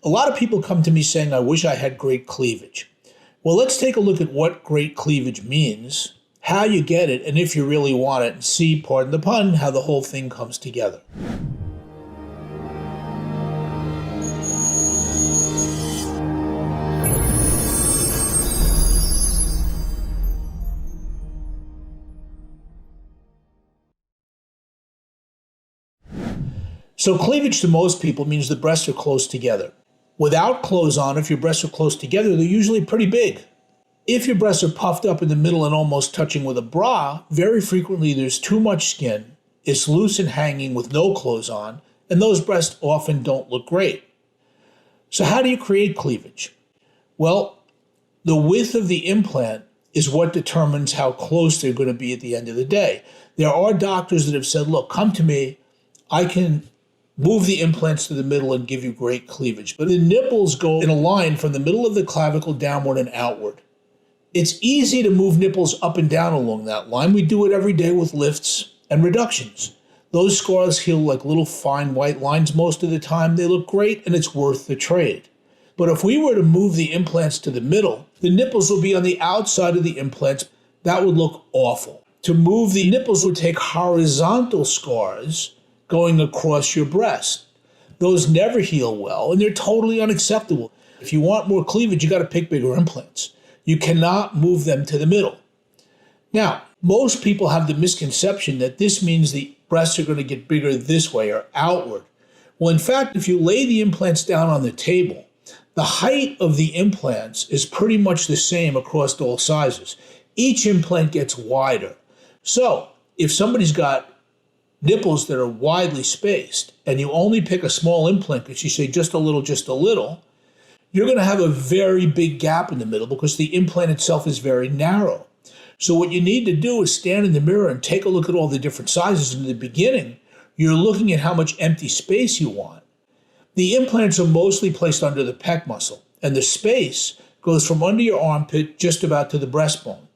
A lot of people come to me saying, I wish I had great cleavage. Well, let's take a look at what great cleavage means, how you get it, and if you really want it, and see, pardon the pun, how the whole thing comes together. So cleavage to most people means the breasts are close together. Without clothes on, if your breasts are close together, they're usually pretty big. If your breasts are puffed up in the middle and almost touching with a bra, very frequently there's too much skin, it's loose and hanging with no clothes on, and those breasts often don't look great. So how do you create cleavage? Well, the width of the implant is what determines how close they're going to be at the end of the day. There are doctors that have said, look, come to me, I can move the implants to the middle and give you great cleavage. But the nipples go in a line from the middle of the clavicle downward and outward. It's easy to move nipples up and down along that line. We do it every day with lifts and reductions. Those scars heal like little fine white lines most of the time. They look great and it's worth the trade. But if we were to move the implants to the middle, the nipples will be on the outside of the implants. That would look awful. To move the nipples would take horizontal scars going across your breast. Those never heal well, and they're totally unacceptable. If you want more cleavage, you got to pick bigger implants. You cannot move them to the middle. Now, most people have the misconception that this means the breasts are going to get bigger this way or outward. Well, in fact, if you lay the implants down on the table, the height of the implants is pretty much the same across all sizes. Each implant gets wider. So, if somebody's got nipples that are widely spaced, and you only pick a small implant because you say just a little, you're going to have a very big gap in the middle because the implant itself is very narrow. So what you need to do is stand in the mirror and take a look at all the different sizes. In the beginning, you're looking at how much empty space you want. The implants are mostly placed under the pec muscle, and the space goes from under your armpit just about to the breastbone.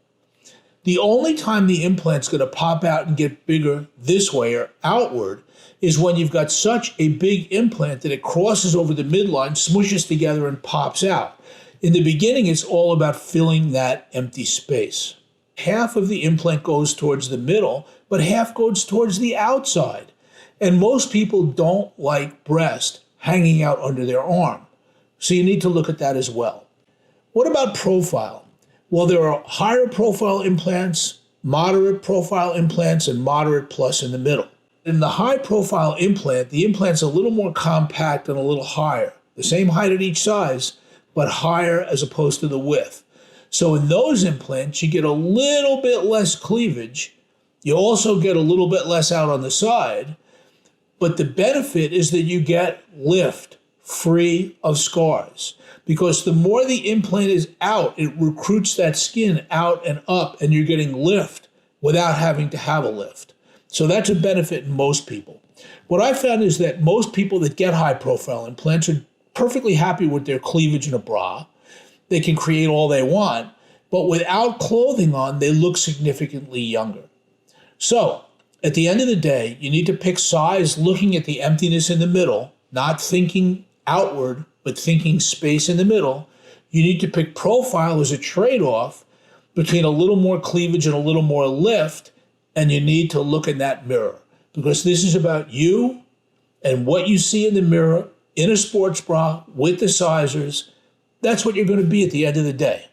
The only time the implant's going to pop out and get bigger this way or outward is when you've got such a big implant that it crosses over the midline, smooshes together, and pops out. In the beginning, it's all about filling that empty space. Half of the implant goes towards the middle, but half goes towards the outside. And most people don't like breast hanging out under their arm. So you need to look at that as well. What about profile? Well, there are higher profile implants, moderate profile implants, and moderate plus in the middle. In the high profile implant, the implant's a little more compact and a little higher. The same height at each size, but higher as opposed to the width. So in those implants, you get a little bit less cleavage. You also get a little bit less out on the side. But the benefit is that you get lift free of scars. Because the more the implant is out, it recruits that skin out and up, and you're getting lift without having to have a lift. So that's a benefit in most people. What I found is that most people that get high profile implants are perfectly happy with their cleavage in a bra. They can create all they want, but without clothing on, they look significantly younger. So at the end of the day, you need to pick size looking at the emptiness in the middle, not thinking outward, but thinking space in the middle. You need to pick profile as a trade-off between a little more cleavage and a little more lift, and you need to look in that mirror because this is about you and what you see in the mirror in a sports bra with the sizers. That's what you're going to be at the end of the day.